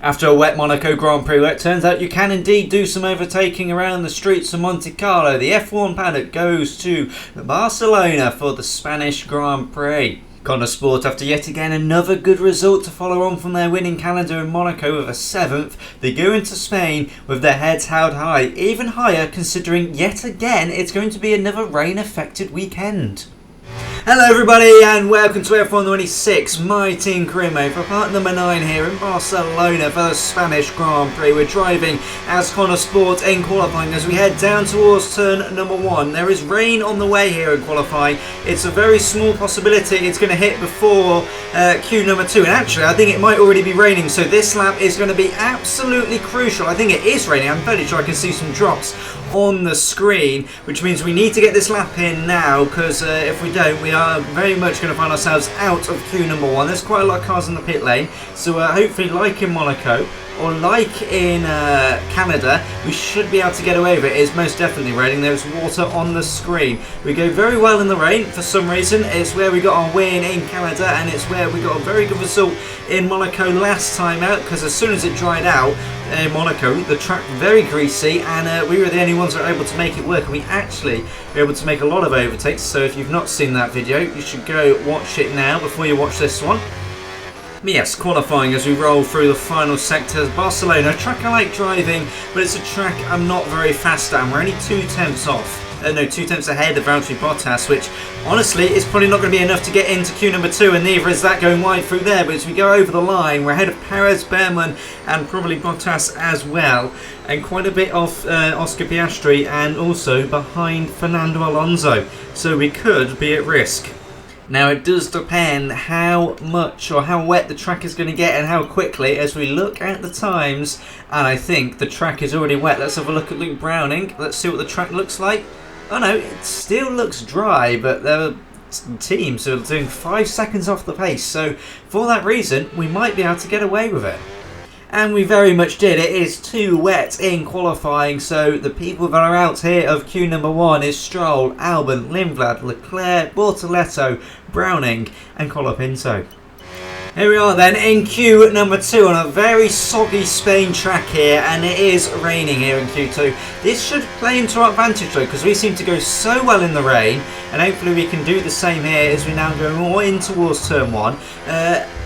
After a wet Monaco Grand Prix, where it turns out you can indeed do some overtaking around the streets of Monte Carlo, the F1 paddock goes to Barcelona for the Spanish Grand Prix. Konnersport, after yet again another good result to follow on from their winning calendar in Monaco with a 7th, they go into Spain with their heads held high, even higher considering yet again it's going to be another rain-affected weekend. Hello everybody and welcome to F1 26, my team Crimo for part number 9 here in Barcelona for the Spanish Grand Prix. We're driving as Konnersport in qualifying as we head down towards turn number 1. There is rain on the way here in qualifying. It's a very small possibility it's going to hit before Q number 2, and actually I think it might already be raining, so this lap is going to be absolutely crucial. I think it is raining. I'm fairly sure I can see some drops on the screen, which means we need to get this lap in now, because if we don't, we are very much going to find ourselves out of queue number 1. There's quite a lot of cars in the pit lane, so hopefully like in Monaco or like in Canada, we should be able to get away with it. It is most definitely raining. There's water on the screen. We go very well in the rain for some reason. It's where we got our win in Canada, and it's where we got a very good result in Monaco last time out, because as soon as it dried out in Monaco, the track was very greasy, and we were the only ones that were able to make it work. And we actually were able to make a lot of overtakes, so if you've not seen that video, you should go watch it now before you watch this one. Yes, qualifying as we roll through the final sectors. Barcelona, a track I like driving, but it's a track I'm not very fast at. We're only 2 tenths off. 2 tenths ahead of Valtteri Bottas, which honestly is probably not going to be enough to get into queue number 2, and neither is that going wide through there. But as we go over the line, we're ahead of Perez, Behrman, and probably Bottas as well, and quite a bit off Oscar Piastri, and also behind Fernando Alonso. So we could be at risk. Now it does depend how much or how wet the track is going to get and how quickly, as we look at the times, and I think the track is already wet. Let's have a look at Luke Browning. Let's see what the track looks like. Oh no, it still looks dry, but there are teams who are doing 5 seconds off the pace, so for that reason we might be able to get away with it. And we very much did. It is too wet in qualifying, so the people that are out here of queue number 1 is Stroll, Albon, Lindblad, Leclerc, Bortoletto, Browning and Colapinto. Here we are then in queue number 2 on a very soggy Spain track here, and it is raining here in Q2. This should play into our advantage though, because we seem to go so well in the rain, and hopefully we can do the same here as we now go more in towards turn 1.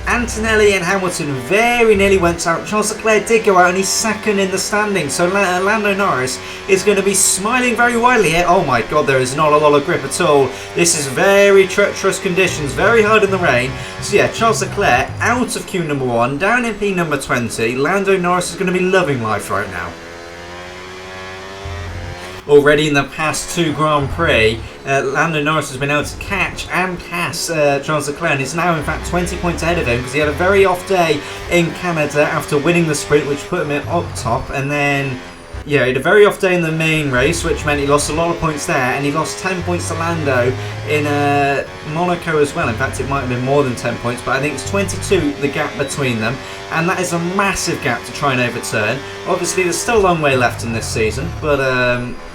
Antonelli and Hamilton very nearly went out. Charles Leclerc did go out, and he's second in the standings, so Lando Norris is going to be smiling very widely here. Oh my god, there is not a lot of grip at all. This is very treacherous conditions, very hard in the rain. So yeah, Charles Leclerc out of queue number 1, down in P number 20. Lando Norris is going to be loving life right now. Already in the past 2 Grand Prix, Lando Norris has been able to catch and pass Charles Leclerc, and is now in fact 20 points ahead of him, because he had a very off day in Canada after winning the sprint, which put him up top, and then yeah, he had a very off day in the main race, which meant he lost a lot of points there, and he lost 10 points to Lando in Monaco as well. In fact, it might have been more than 10 points, but I think it's 22 the gap between them, and that is a massive gap to try and overturn. Obviously, there's still a long way left in this season, but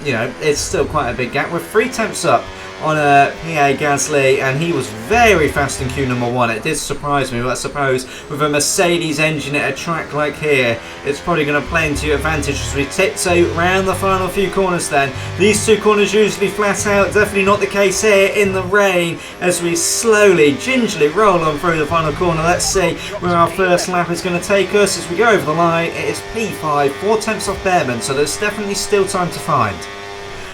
you know, it's still quite a big gap. We're 3 tenths up on Pierre Gasly, and he was very fast in queue number 1. It did surprise me, but I suppose with a Mercedes engine at a track like here, it's probably going to play into your advantage as we tiptoe round the final few corners then. These 2 corners usually flat out, definitely not the case here in the rain, as we slowly, gingerly roll on through the final corner. Let's see where our first lap is going to take us as we go over the line. It is P5, 4 tenths off Behrman, so there's definitely still time to find.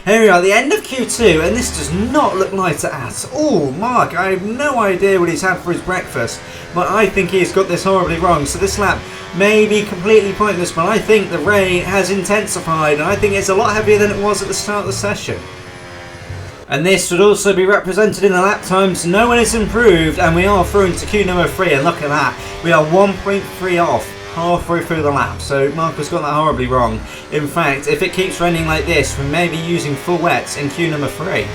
Here we are, the end of Q2, and this does not look lighter at all. Mark, I have no idea what he's had for his breakfast, but I think he's got this horribly wrong. So this lap may be completely pointless, but I think the rain has intensified, and I think it's a lot heavier than it was at the start of the session. And this would also be represented in the lap times. No one has improved, and we are through into queue number 3, and look at that. We are 1.3 off halfway through the lap, so Marcus got that horribly wrong. In fact, if it keeps raining like this, we may be using full wets in queue number 3.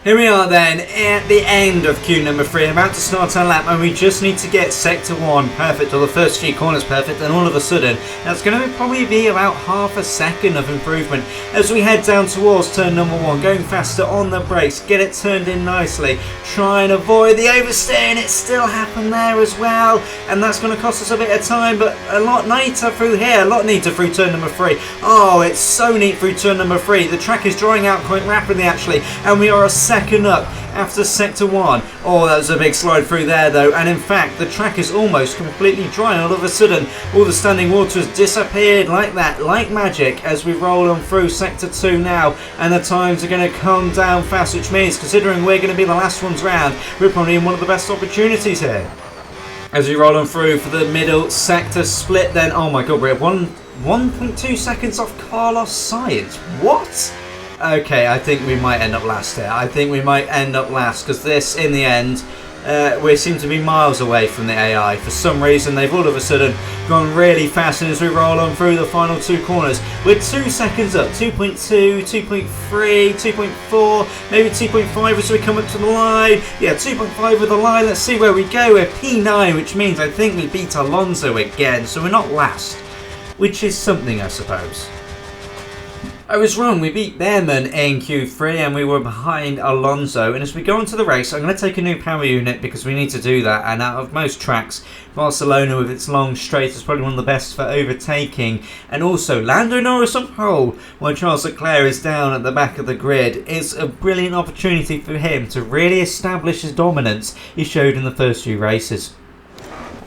Here we are then at the end of queue number 3, about to start our lap, and we just need to get sector 1 perfect, or the first few corners perfect, and all of a sudden that's going to probably be about half a second of improvement as we head down towards turn number 1, going faster on the brakes, get it turned in nicely, try and avoid the oversteer, and it still happened there as well, and that's going to cost us a bit of time, but a lot neater through here, a lot neater through turn number 3. Oh, it's so neat through turn number 3. The track is drying out quite rapidly actually, and we are a second up after sector 1. Oh, that was a big slide through there though, and in fact the track is almost completely dry, and all of a sudden all the standing water has disappeared like that, like magic, as we roll on through sector 2 now, and the times are going to come down fast, which means, considering we're going to be the last ones round, we're probably in one of the best opportunities here. As we roll on through for the middle sector split then, oh my god, we're 1.2 seconds off Carlos Sainz. What? Okay, I think we might end up last here. I think we might end up last, because this, in the end, we seem to be miles away from the AI. For some reason, they've all of a sudden gone really fast, and as we roll on through the final 2 corners, we're 2 seconds up, 2.2, 2.3, 2.4, maybe 2.5 as we come up to the line. Yeah, 2.5 with the line. Let's see where we go. We're P9, which means I think we beat Alonso again, so we're not last, which is something, I suppose. I was wrong, we beat Behrman in Q3 and we were behind Alonso, and as we go into the race I'm going to take a new power unit because we need to do that, and out of most tracks Barcelona with its long straight is probably one of the best for overtaking, and also Lando Norris on pole while Charles Leclerc is down at the back of the grid. It's a brilliant opportunity for him to really establish his dominance he showed in the first few races.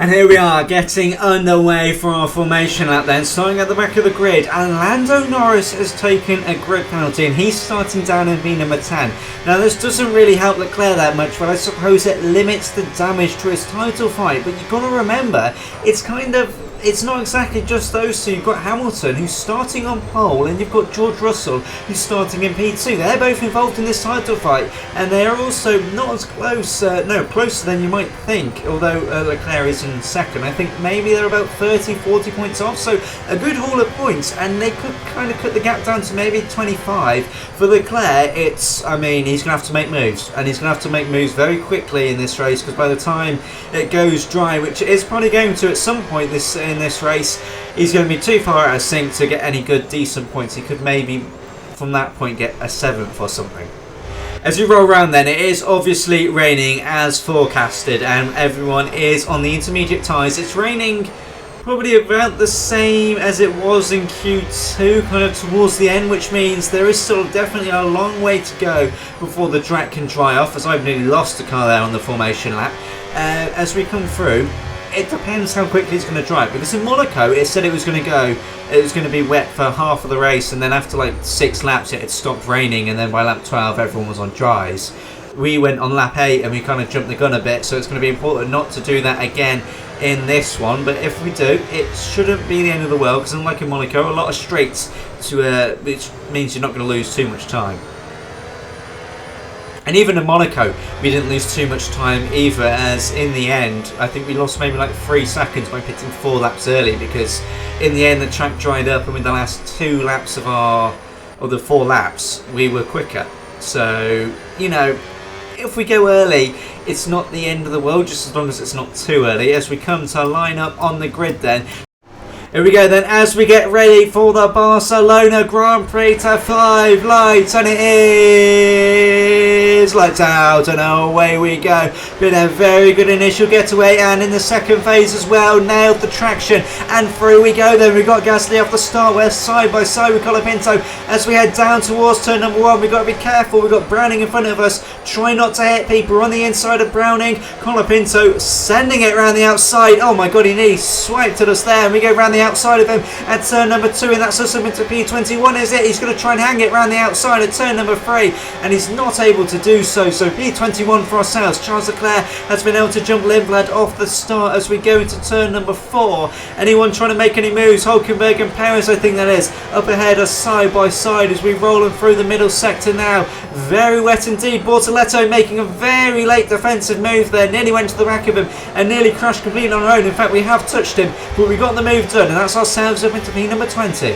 And here we are getting underway for our formation lap then, starting at the back of the grid, and Lando Norris has taken a grid penalty and he's starting down in V number 10. Now this doesn't really help Leclerc that much, but I suppose it limits the damage to his title fight, but you've got to remember, it's not exactly just those two. You've got Hamilton, who's starting on pole, and you've got George Russell, who's starting in P2. They're both involved in this title fight, and they are also not as close, closer than you might think, although Leclerc is in second. I think maybe they're about 30, 40 points off, so a good haul of points, and they could kind of cut the gap down to maybe 25. For Leclerc, he's going to have to make moves, and he's going to have to make moves very quickly in this race, because by the time it goes dry, which it is probably going to at some point in this race, he's going to be too far out of sync to get any good decent points. He could maybe from that point get a 7th or something. As we roll around then, it is obviously raining as forecasted, and everyone is on the intermediate tyres. It's raining probably about the same as it was in Q2, kind of towards the end, which means there is still definitely a long way to go before the track can dry off, as I've nearly lost a car there on the formation lap. As we come through, it depends how quickly it's going to dry, because in Monaco it said it was going to be wet for half of the race, and then after like 6 laps it had stopped raining, and then by lap 12 everyone was on dries. We went on lap 8 and we kind of jumped the gun a bit, so it's going to be important not to do that again in this one, but if we do, it shouldn't be the end of the world, because unlike in Monaco, a lot of straights, which means you're not going to lose too much time. And even in Monaco, we didn't lose too much time either, as in the end, I think we lost maybe like 3 seconds by pitting 4 laps early, because in the end the track dried up, and with the last 2 laps of the 4 laps, we were quicker. So, you know, if we go early, it's not the end of the world, just as long as it's not too early. As we come to line up on the grid then, here we go then, as we get ready for the Barcelona Grand Prix to 5 lights, and it is lights out, and away we go. Been a very good initial getaway, and in the second phase as well, nailed the traction, and through we go then. We got Gasly off the start, we're side by side with Colapinto. As we head down towards turn number 1, we've got to be careful. We've got Browning in front of us, try not to hit people. We're on the inside of Browning. Colapinto sending it around the outside. Oh my god, he nearly swiped at us there, and we go around the outside of him at turn number 2, and that's us up into P21, is it? He's going to try and hang it around the outside at turn number 3, and he's not able to do so. So P21 for ourselves. Charles Leclerc has been able to jump Lindblad off the start as we go into turn number 4. Anyone trying to make any moves? Hulkenberg and Perez, I think that is, up ahead are side by side as we roll them through the middle sector now. Very wet indeed. Bortoletto making a very late defensive move there, nearly went to the back of him and nearly crashed completely on our own. In fact, we have touched him, but we got the move done, and that's ourselves up into P number 20.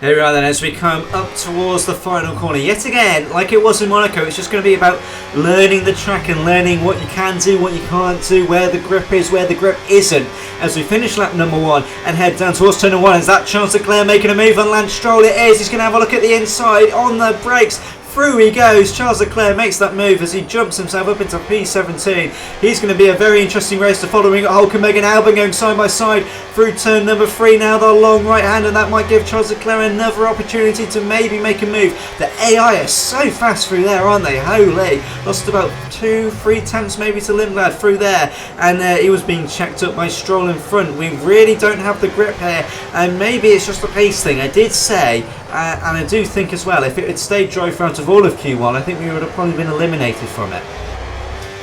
Here we are then as we come up towards the final corner. Yet again, like it was in Monaco, it's just going to be about learning the track and learning what you can do, what you can't do, where the grip is, where the grip isn't. As we finish lap number 1 and head down towards turn 1, is that Charles Leclerc making a move on Lance Stroll? It is. He's going to have a look at the inside on the brakes. Through he goes. Charles Leclerc makes that move as he jumps himself up into P17. He's going to be a very interesting race to follow. We've got Hülkenberg and Albon going side by side through turn number 3 now, the long right hand, and that might give Charles Leclerc another opportunity to maybe make a move. The AI are so fast through there, aren't they? Holy. Lost about 2-3 tenths maybe to Lindblad through there, and he was being checked up by Stroll in front. We really don't have the grip here, and maybe it's just a pace thing. I did say, and I do think as well, if it had stayed dry throughout of all of Q1, I think we would have probably been eliminated from it.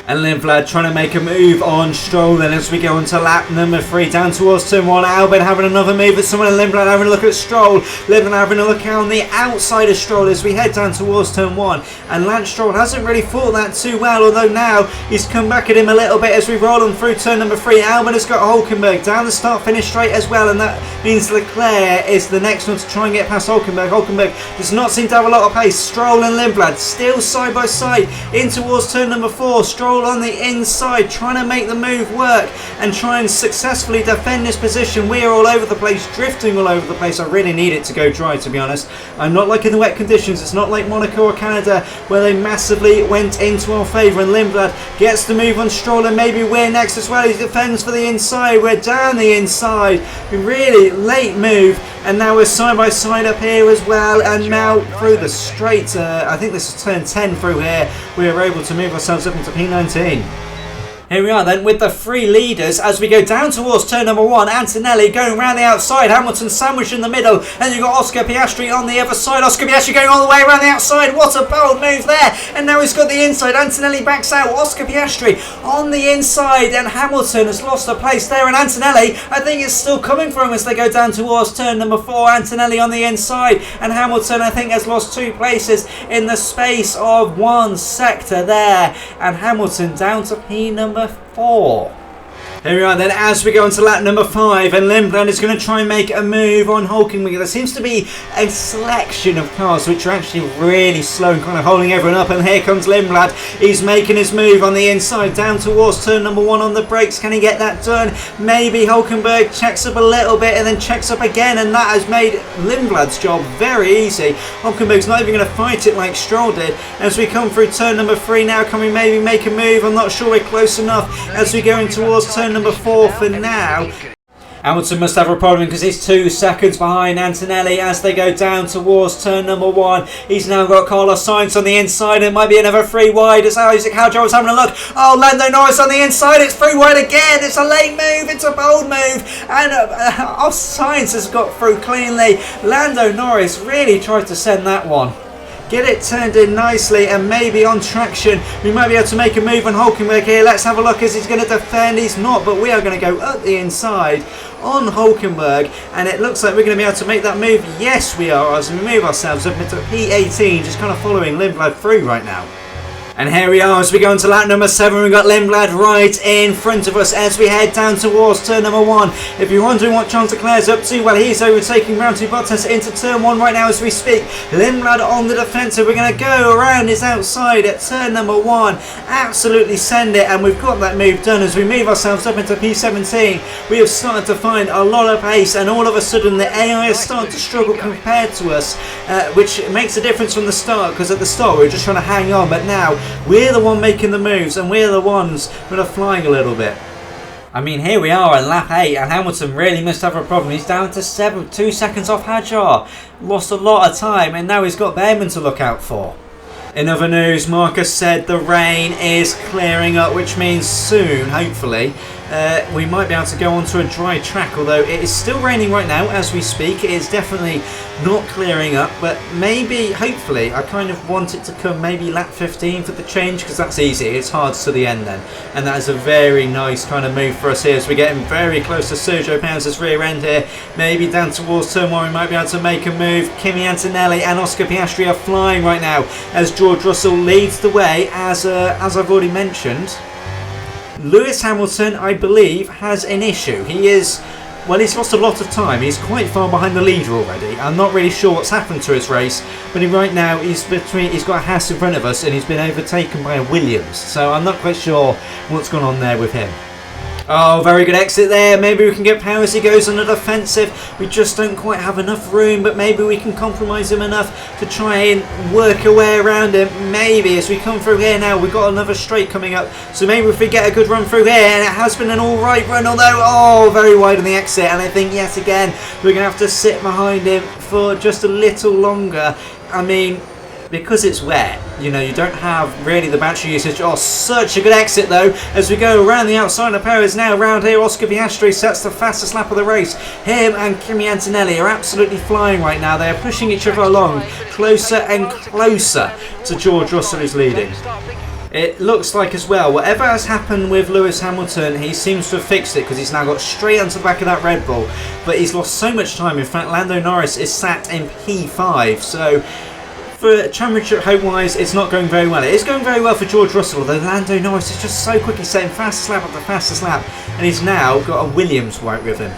And Lindblad trying to make a move on Stroll then as we go into lap number 3 down towards turn 1. Albon having another move at someone, and Lindblad having a look at Stroll. Lindblad having a look on the outside of Stroll as we head down towards turn 1. And Lance Stroll hasn't really fought that too well, although now he's come back at him a little bit as we roll on through turn number 3. Albon has got Hülkenberg down the start finish straight as well, and that means Leclerc is the next one to try and get past Hülkenberg. Hülkenberg does not seem to have a lot of pace. Stroll and Lindblad still side by side in towards turn number 4. Stroll on the inside trying to make the move work and try and successfully defend this position. We are all over the place, drifting all over the place. I really need it to go dry, to be honest. I'm not liking the wet conditions. It's not like Monaco or Canada where they massively went into our favour, and Lindblad gets the move on Stroll, and maybe we're next as well. He defends for the inside. We're down the inside. A really late move, and now we're side by side up here as well, and now through the straight, I think this is turn 10 through here, we are able to move ourselves up into P19. Here we are then with the 3 leaders as we go down towards turn number 1. Antonelli going around the outside, Hamilton sandwiched in the middle, and you've got Oscar Piastri on the other side. Oscar Piastri going all the way around the outside. What a bold move there, and now he's got the inside. Antonelli backs out. Oscar Piastri on the inside, and Hamilton has lost a place there, and Antonelli I think is still coming for him as they go down towards turn number 4. Antonelli on the inside, and Hamilton I think has lost 2 places in the space of 1 sector there, and Hamilton down to P number 4. Here we are then as we go into lap number 5, and Lindblad is going to try and make a move on Hülkenberg. There seems to be a selection of cars which are actually really slow and kind of holding everyone up, and here comes Lindblad. He's making his move on the inside down towards turn number 1 on the brakes. Can he get that done? Maybe. Hülkenberg checks up a little bit and then checks up again, and that has made Lindblad's job very easy. Hülkenberg's not even going to fight it like Stroll did. As we come through turn number 3 now, can we maybe make a move? I'm not sure we're close enough as we go in towards turn number 4 for now. Hamilton must have a problem because he's 2 seconds behind Antonelli as they go down towards turn number 1. He's now got Carlos Sainz on the inside. It might be another 3 wide as Isaac Haljo's having a look. Oh, Lando Norris on the inside. It's 3 wide again. It's a late move. It's a bold move. And Sainz has got through cleanly. Lando Norris really tried to send that one. Get it turned in nicely and maybe on traction. We might be able to make a move on Hülkenberg here. Let's have a look as he's going to defend. He's not, but we are going to go up the inside on Hülkenberg, and it looks like we're going to be able to make that move. Yes, we are, as we move ourselves up into P18, just kind of following Lindblad through right now. And here we are as we go into lap number 7. We've got Lindblad right in front of us as we head down towards turn number 1. If you're wondering what Charles Leclerc's up to, well, he's overtaking Valtteri Bottas into turn 1 right now as we speak. Lindblad on the defensive. We're going to go around his outside at turn number 1. Absolutely send it, and we've got that move done as we move ourselves up into P17. We have started to find a lot of pace, and all of a sudden the AI is starting to struggle compared to us, which makes a difference from the start, because at the start we were just trying to hang on, but now we're the one making the moves, and we're the ones that are flying a little bit. I mean, here we are on lap 8, and Hamilton really must have a problem. He's down to 2 seconds off Hadjar. Lost a lot of time, and now he's got Behrman to look out for. In other news, Marcus said the rain is clearing up, which means soon, hopefully, we might be able to go onto a dry track, although it is still raining right now as we speak. It is definitely not clearing up, but maybe, hopefully, I kind of want it to come maybe lap 15 for the change, because that's easy. It's hard to the end then, and that is a very nice kind of move for us here as we're getting very close to Sergio Perez's rear end here. Maybe down towards turn 1 we might be able to make a move. Kimi Antonelli and Oscar Piastri are flying right now as George Russell leads the way, as I've already mentioned. Lewis Hamilton, I believe, has an issue. He is well, he's lost a lot of time. He's quite far behind the leader already. I'm not really sure what's happened to his race, but right now he's got a Haas in front of us and he's been overtaken by a Williams. So I'm not quite sure what's gone on there with him. Oh, very good exit there. Maybe we can get power as he goes on the defensive. We just don't quite have enough room, but maybe we can compromise him enough to try and work our way around him. Maybe as we come through here now, we've got another straight coming up. So maybe if we get a good run through here, and it has been an alright run, although, oh, very wide on the exit. And I think yet again, we're going to have to sit behind him for just a little longer. I mean, because it's wet, you know, you don't have really the battery usage. Oh, such a good exit though, as we go around the outside of Perez now. Around here, Oscar Piastri sets the fastest lap of the race. Him and Kimi Antonelli are absolutely flying right now. They are pushing each other along closer and closer to George Russell, who's leading. It looks like as well, whatever has happened with Lewis Hamilton, he seems to have fixed it because he's now got straight onto the back of that Red Bull, but he's lost so much time. In fact, Lando Norris is sat in P5, so for championship hope-wise, it's not going very well. It is going very well for George Russell, although Lando Norris is just so quick. He's setting fastest lap after fastest lap, and he's now got a Williams right with him.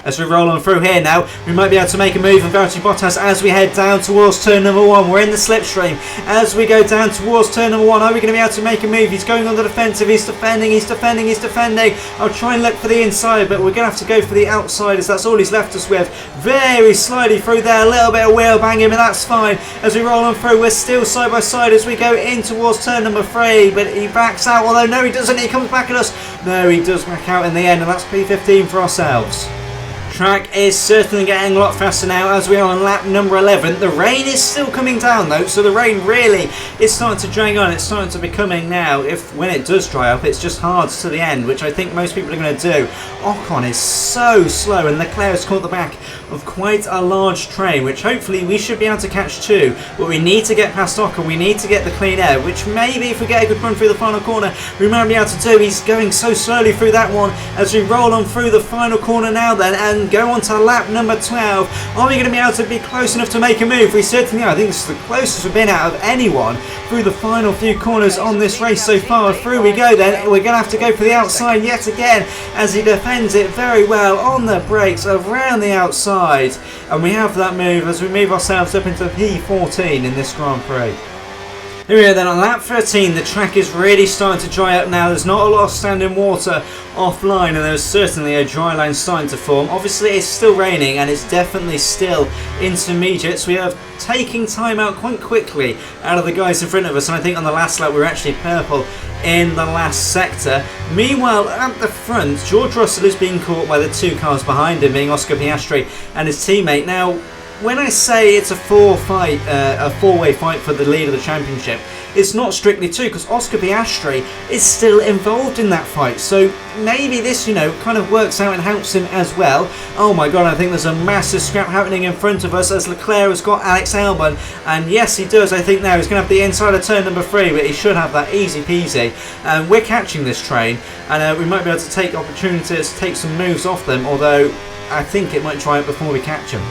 As we roll on through here now, we might be able to make a move on Valtteri Bottas as we head down towards turn number 1. We're in the slipstream. As we go down towards turn number 1, are we going to be able to make a move? He's going on the defensive. He's defending. He's defending. He's defending. I'll try and look for the inside, but we're going to have to go for the outside as that's all he's left us with. Very slidey through there. A little bit of wheel banging, but that's fine. As we roll on through, we're still side by side as we go in towards turn number 3, but he backs out. Although, no, he doesn't. He comes back at us. No, he does back out in the end, and that's P15 for ourselves. Track is certainly getting a lot faster now as we are on lap number 11. The rain is still coming down though, so the rain really is starting to drag on. It's starting to be coming now. When it does dry up, it's just hard to the end, which I think most people are going to do. Ocon is so slow, and Leclerc has caught the back of quite a large train, which hopefully we should be able to catch too. But we need to get past Ocon. We need to get the clean air, which maybe if we get a good run through the final corner, we might be able to do. He's going so slowly through that one as we roll on through the final corner now then, and go on to lap number 12. Are we going to be able to be close enough to make a move? We certainly are. I think this is the closest we've been out of anyone through the final few corners on this race so far. Through we go then. We're going to have to go for the outside yet again as he defends it very well on the brakes around the outside. And we have that move as we move ourselves up into P14 in this Grand Prix. Here we are then on lap 13. The track is really starting to dry up now. There's not a lot of standing water offline, and there's certainly a dry line starting to form. Obviously it's still raining and it's definitely still intermediate, so we are taking time out quite quickly out of the guys in front of us, and I think on the last lap we were actually purple in the last sector. Meanwhile at the front, George Russell is being caught by the two cars behind him, being Oscar Piastri and his teammate. Now when I say it's a four-way fight for the lead of the championship, it's not strictly two, because Oscar Piastri is still involved in that fight. So maybe this, you know, kind of works out and helps him as well. Oh my god, I think there's a massive scrap happening in front of us as Leclerc has got Alex Albon. And yes, he does. I think now he's going to have the inside of turn number 3, but he should have that easy peasy. And we're catching this train, and we might be able to take opportunities, take some moves off them, although I think it might dry up before we catch them.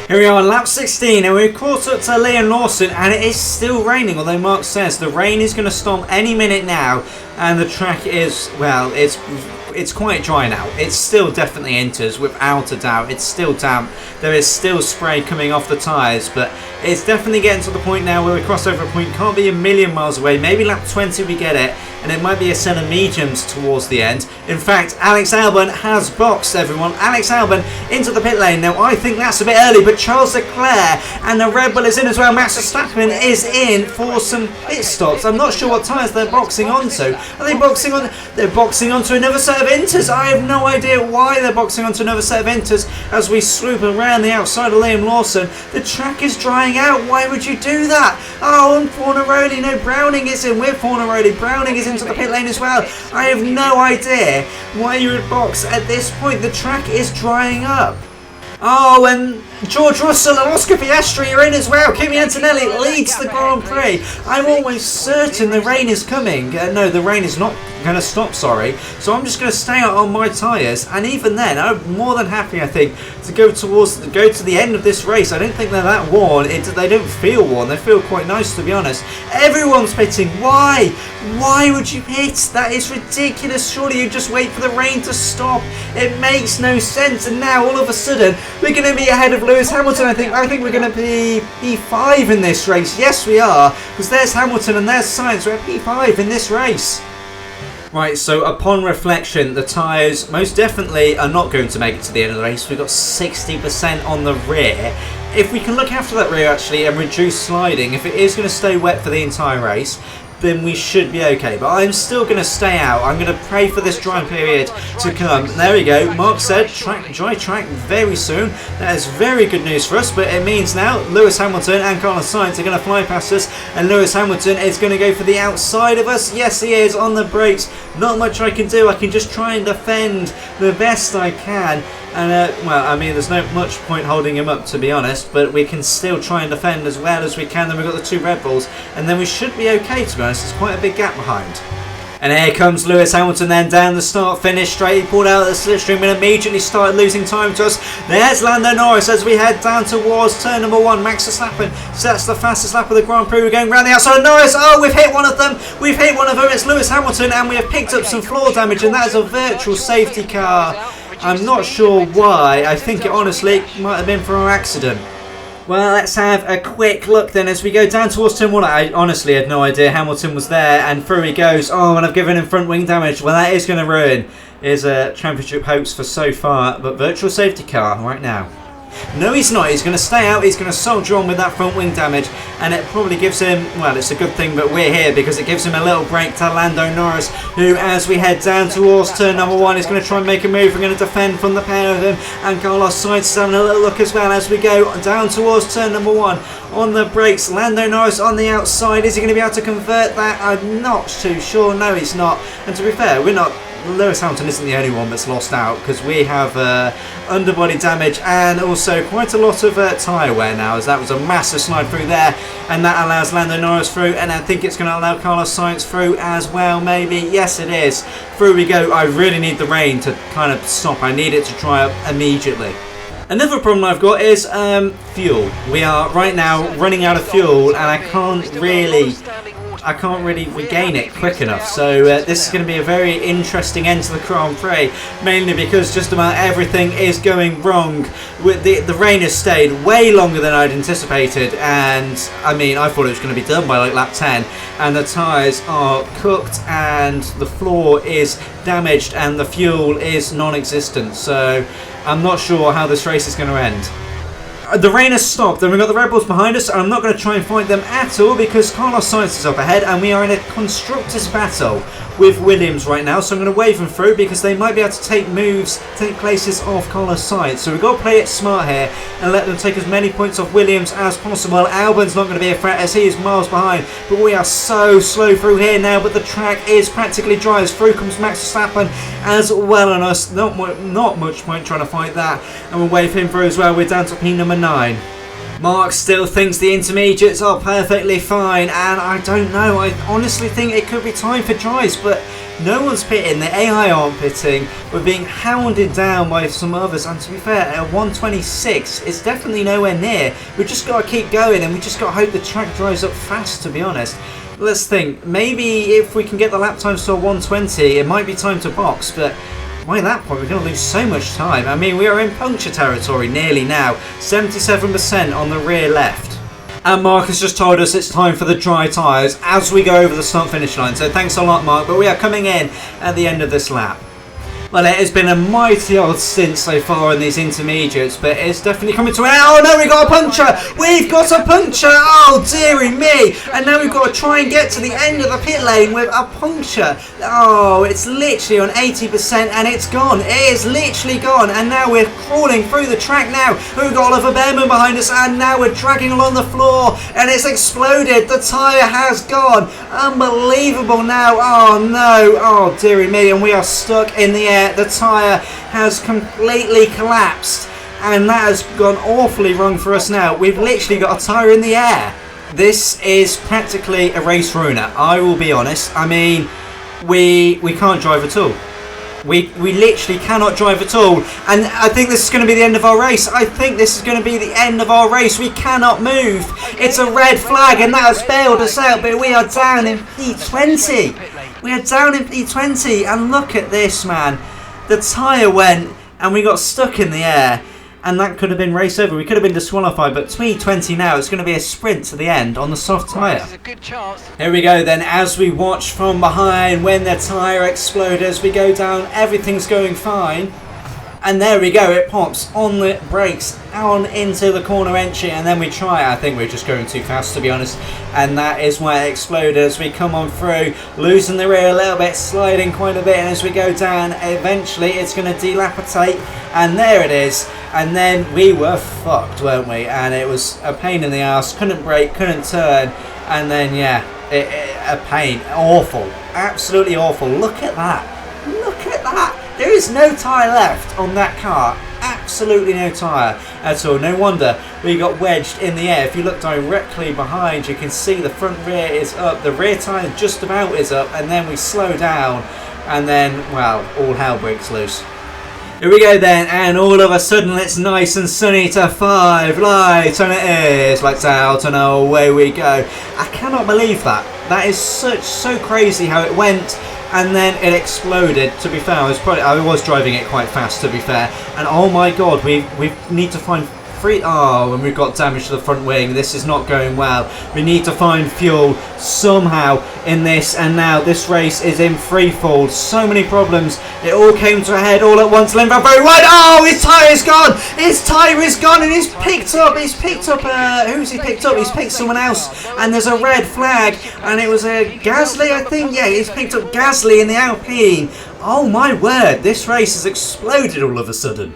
Here we are on lap 16, and we're caught up to Liam Lawson, and it is still raining, although Mark says the rain is going to stop any minute now, and the track is, well, it's quite dry now. It still definitely enters without a doubt. It's still damp. There is still spray coming off the tyres, but it's definitely getting to the point now where we cross over a point. Can't be a million miles away. Maybe lap 20 we get it, and it might be a set of mediums towards the end. In fact, Alex Albon has boxed everyone. Alex Albon into the pit lane. Now, I think that's a bit early, but Charles Leclerc and the Red Bull is in as well. Max Verstappen is in for some pit stops. I'm not sure what tyres they're boxing onto. Are they boxing on? They're boxing onto another set of inters. I have no idea why they're boxing onto another set of inters as we swoop around the outside of Liam Lawson. The track is drying out. Why would you do that? Oh, and Fornaroli. No, Browning is in with Fornaroli. Browning is into the pit lane as well. I have no idea why you would box at this point. The track is drying up. Oh, and George Russell and Oscar Piastri are in as well. Kimi Antonelli leads the Grand Prix. I'm almost certain the rain is coming. No, the rain is not going to stop, sorry. So I'm just going to stay out on my tyres, and even then I'm more than happy, I think, to go to the end of this race. I don't think they're that worn. They don't feel worn. They feel quite nice, to be honest. Everyone's pitting. Why? Why would you pit? That is ridiculous. Surely you just wait for the rain to stop. It makes no sense. And now all of a sudden we're going to be ahead of Lewis Hamilton. I think we're going to be P5 in this race. Yes, we are, because there's Hamilton and there's Sainz. We're P5 in this race. Right, so upon reflection, the tyres most definitely are not going to make it to the end of the race. We've got 60% on the rear. If we can look after that rear actually and reduce sliding, if it is going to stay wet for the entire race, then we should be okay. But I'm still going to stay out. I'm going to pray for this dry period to come. There we go. Mark said dry track very soon. That is very good news for us, but it means now Lewis Hamilton and Carlos Sainz are going to fly past us, and Lewis Hamilton is going to go for the outside of us. Yes, he is on the brakes. Not much I can do. I can just try and defend the best I can. And, well, I mean, there's no much point holding him up, to be honest, but we can still try and defend as well as we can. Then we've got the two Red Bulls, and then we should be okay, to be honest. There's quite a big gap behind. And here comes Lewis Hamilton then down the start-finish straight. He pulled out of the slipstream and immediately started losing time to us. There's Lando Norris as we head down towards turn number 1. Max Verstappen sets the fastest lap of the Grand Prix. We're going round the outside of Norris. Oh, we've hit one of them. We've hit one of them. It's Lewis Hamilton, and we have picked up some floor damage, and that is a virtual safety car. I'm not sure why. I think it honestly might have been for our accident. Well, let's have a quick look then as we go down towards turn 1. I honestly had no idea Hamilton was there, and through he goes. Oh, and I've given him front wing damage. Well, that is going to ruin his championship hopes for so far. But virtual safety car right now. No, he's not. He's going to stay out. He's going to soldier on with that front wing damage, and it probably gives him, well, it's a good thing that we're here because it gives him a little break to Lando Norris, who, as we head down towards turn number 1, is going to try and make a move. We're going to defend from the pair of him, and Carlos Sainz is having a little look as well as we go down towards turn number 1. On the brakes, Lando Norris on the outside. Is he going to be able to convert that? I'm not too sure. No, he's not. And to be fair, we're not. Lewis Hamilton isn't the only one that's lost out, because we have underbody damage and also quite a lot of tyre wear now, as that was a massive slide through there, and that allows Lando Norris through, and I think it's going to allow Carlos Sainz through as well, maybe. Yes, it is. Through we go. I really need the rain to kind of stop. I need it to dry up immediately. Another problem I've got is fuel. We are right now running out of fuel, and I can't really regain it quick enough. So this is going to be a very interesting end to the Grand Prix, mainly because just about everything is going wrong. With the rain has stayed way longer than I'd anticipated, and I mean, I thought it was going to be done by like lap 10, and the tyres are cooked, and the floor is damaged, and the fuel is non-existent. So I'm not sure how this race is going to end. The rain has stopped, and we've got the Red Bulls behind us, and I'm not going to try and fight them at all because Carlos Sainz is up ahead, and we are in a constructors battle with Williams right now, so I'm going to wave them through because they might be able to take places off Carlos Sainz. So we've got to play it smart here and let them take as many points off Williams as possible. Albon's not going to be a threat as he is miles behind, but we are so slow through here now, but the track is practically dry as through comes Max Verstappen as well on us. Not much point trying to fight that, and we'll wave him through as well. We're down to P number 9. Mark still thinks the intermediates are perfectly fine, and I don't know. I honestly think it could be time for dries, but no one's pitting. The AI aren't pitting. We're being hounded down by some others, and to be fair, at 126, it's definitely nowhere near. We've just got to keep going, and we just got to hope the track dries up fast, to be honest. Let's think. Maybe if we can get the lap times to 120, it might be time to box, but by that point, we're going to lose so much time. I mean, we are in puncture territory nearly now. 77% on the rear left. And Mark has just told us it's time for the dry tyres as we go over the start-finish line. So thanks a lot, Mark. But we are coming in at the end of this lap. Well, it has been a mighty old stint so far in these intermediates, but it's definitely coming to an end. Oh no, we've got a puncture! We've got a puncture! Oh dearie me! And now we've got to try and get to the end of the pit lane with a puncture. Oh, it's literally on 80% and it's gone. It is literally gone. And now we're crawling through the track now. We've got Oliver Behrman behind us, and now we're dragging along the floor, and it's exploded. The tyre has gone. Unbelievable now. Oh no. Oh dearie me. And we are stuck in the air. The tyre has completely collapsed, and that has gone awfully wrong for us now. We've literally got a tyre in the air. This is practically a race ruiner, I will be honest. I mean, we can't drive at all. We literally cannot drive at all, and I think this is going to be the end of our race. I think this is going to be the end of our race. We cannot move. It's a red flag, and that has bailed us out, but we are down in P20. We are down in P20, and look at this, man. The tyre went, and we got stuck in the air, and that could have been race over. We could have been disqualified, but P20 now, it's going to be a sprint to the end on the soft tyre. Here we go then, as we watch from behind when the tyre exploded, as we go down, everything's going fine. And there we go, it pops on the brakes, on into the corner entry, and then we try. I think we're just going too fast, to be honest, and that is why it exploded as we come on through, losing the rear a little bit, sliding quite a bit, and as we go down, eventually it's going to dilapidate, and there it is. And then we were fucked, weren't we? And it was a pain in the ass, couldn't brake, couldn't turn, and then yeah, a pain, awful, absolutely awful. Look at that, look at that. There is no tyre left on that car. Absolutely no tyre at all. No wonder we got wedged in the air. If you look directly behind, you can see the front rear is up. The rear tyre just about is up. And then we slow down. And then, well, all hell breaks loose. Here we go then. And all of a sudden, it's nice and sunny to 5 lights. And it is. Lights out and away we go. I cannot believe that. That is so crazy how it went. And then it exploded. To be fair, I was driving it quite fast, to be fair. And oh my god, we need to find and we've got damage to the front wing. This is not going well. We need to find fuel somehow in this, and now this race is in free fall. So many problems. It all came to a head all at once. Limbo very wide. Oh, his tyre is gone. His tyre is gone, and he's picked up. Who's he picked up? He's picked someone else, and there's a red flag, and it was a Gasly, I think. Yeah, he's picked up Gasly in the Alpine. Oh my word, this race has exploded all of a sudden.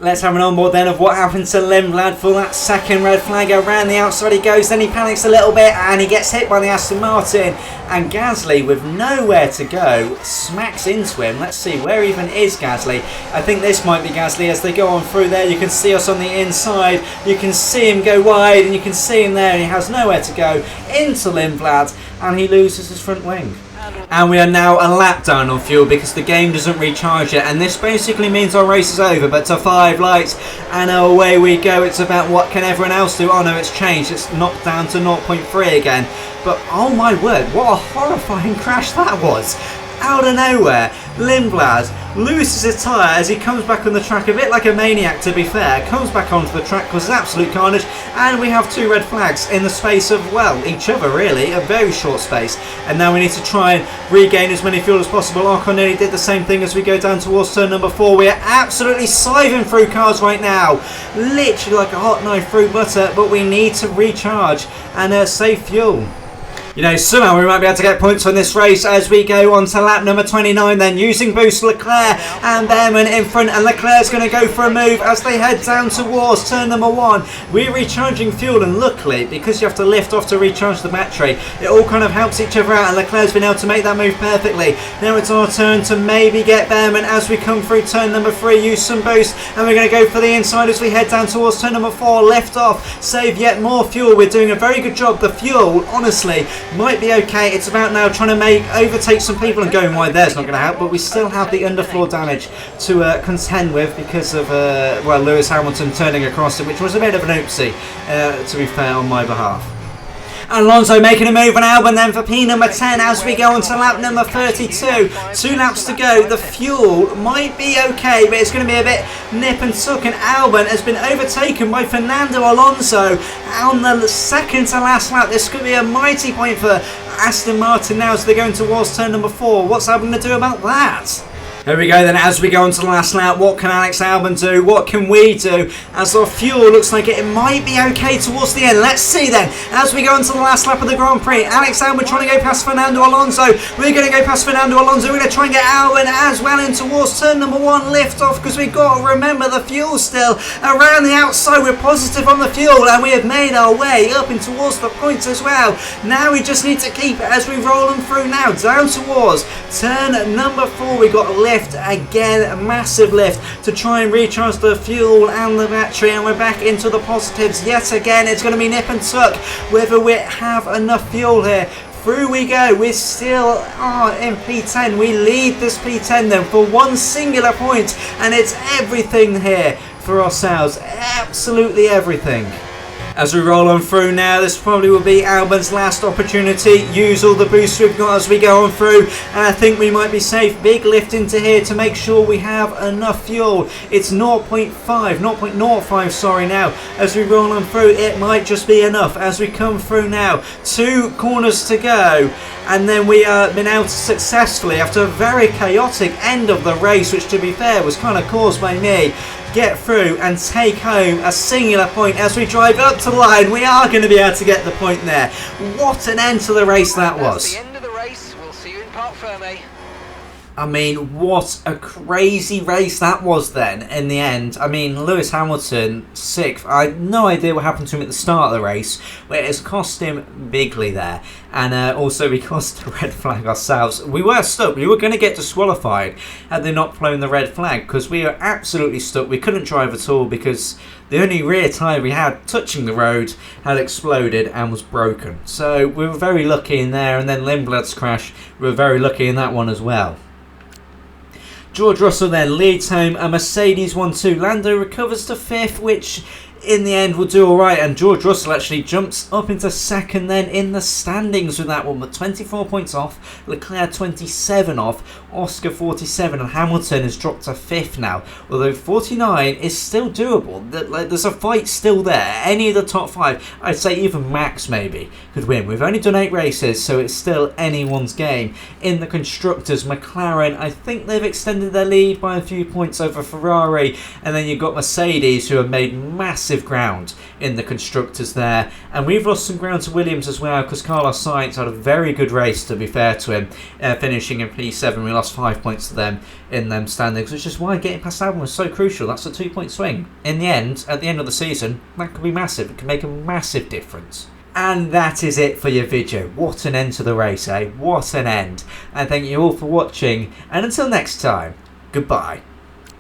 Let's have an onboard then of what happened to Lindblad for that second red flag. Around the outside he goes, then he panics a little bit and he gets hit by the Aston Martin. And Gasly, with nowhere to go, smacks into him. Let's see, where even is Gasly? I think this might be Gasly as they go on through there. You can see us on the inside. You can see him go wide and you can see him there, and he has nowhere to go into Lindblad, and he loses his front wing. And we are now a lap down on fuel because the game doesn't recharge it, and this basically means our race is over. But to 5 lights and away we go. It's about what can everyone else do. Oh no, it's changed, it's knocked down to 0.3 again. But oh my word, what a horrifying crash that was. Out of nowhere, Lindblad loses his tyre as he comes back on the track, a bit like a maniac, to be fair. Comes back onto the track, causes absolute carnage, and we have 2 red flags in the space of, well, each other really, a very short space. And now we need to try and regain as many fuel as possible. Ocon nearly did the same thing as we go down towards turn number 4. We are absolutely scything through cars right now, literally like a hot knife through butter, but we need to recharge and save fuel. You know, somehow we might be able to get points on this race as we go on to lap number 29 then, using boost. Leclerc and Behrman in front, and Leclerc's going to go for a move as they head down towards turn number 1. We're recharging fuel, and luckily, because you have to lift off to recharge the battery, it all kind of helps each other out, and Leclerc's been able to make that move perfectly. Now it's our turn to maybe get Behrman as we come through turn number 3, use some boost, and we're going to go for the inside as we head down towards turn number 4, lift off, save yet more fuel. We're doing a very good job. The fuel, honestly, might be okay. It's about now trying to overtake some people, and going wide there's not going to help, but we still have the underfloor damage to contend with because of well, Lewis Hamilton turning across it, which was a bit of an oopsie, to be fair, on my behalf. Alonso making a move on Albon then for P number 10 as we go on to lap number 32. 2 laps to go. The fuel might be okay, but it's going to be a bit nip and tuck, and Albon has been overtaken by Fernando Alonso on the second to last lap. This could be a mighty point for Aston Martin now as they're going towards turn number 4. What's Albon going to do about that? Here we go then, as we go on to the last lap. What can Alex Albon do? What can we do? As our fuel looks like it might be okay towards the end. Let's see then, as we go on to the last lap of the Grand Prix. Alex Albon trying to go past Fernando Alonso. We're going to go past Fernando Alonso. We're going to try and get Albon as well in towards turn number 1. Lift off, because we've got to remember the fuel still around the outside. We're positive on the fuel, and we have made our way up and towards the points as well. Now we just need to keep it as we roll them through now down towards turn number 4. We've got a lift lift again, a massive lift to try and recharge the fuel and the battery, and we're back into the positives yet again. It's going to be nip and tuck whether we have enough fuel here. Through we go. We still are in P10. We lead this P10 then for one singular point, and it's everything here for ourselves. Absolutely everything. As we roll on through now, this probably will be Albon's last opportunity. Use all the boosts we've got as we go on through, and I think we might be safe. Big lift into here to make sure we have enough fuel. It's 0.05 sorry now. As we roll on through, it might just be enough as we come through now. 2 corners to go, and then we have been able to successfully, after a very chaotic end of the race, which to be fair was kind of caused by me, get through and take home a singular point as we drive up to the line. We are going to be able to get the point there. What an end to the race that was. That's the end of the race. We'll see you in Parc Fermé. I mean, what a crazy race that was then in the end. I mean, Lewis Hamilton, 6th. I had no idea what happened to him at the start of the race, where it's cost him bigly there. And also because the red flag ourselves. We were stuck. We were going to get disqualified had they not flown the red flag, because we were absolutely stuck. We couldn't drive at all because the only rear tyre we had touching the road had exploded and was broken. So we were very lucky in there, and then Lindblad's crash, we were very lucky in that one as well. George Russell then leads home a Mercedes 1-2. Lando recovers to 5th, which in the end will do alright, and George Russell actually jumps up into 2nd then in the standings with that one, but 24 points off, Leclerc 27 off, Oscar 47, and Hamilton has dropped to 5th now, although 49 is still doable. There's a fight still there. Any of the top 5, I'd say even Max maybe could win. We've only done 8 races, so it's still anyone's game. In the Constructors, McLaren, I think they've extended their lead by a few points over Ferrari, and then you've got Mercedes, who have made massive ground in the Constructors there, and we've lost some ground to Williams as well, because Carlos Sainz had a very good race, to be fair to him, finishing in P7. We lost 5 points to them in them standings, which is why getting past Albon was so crucial. That's a 2-point swing. In the end, at the end of the season, that could be massive. It can make a massive difference. And that is it for your video. What an end to the race, eh? What an end. And thank you all for watching, and until next time, goodbye.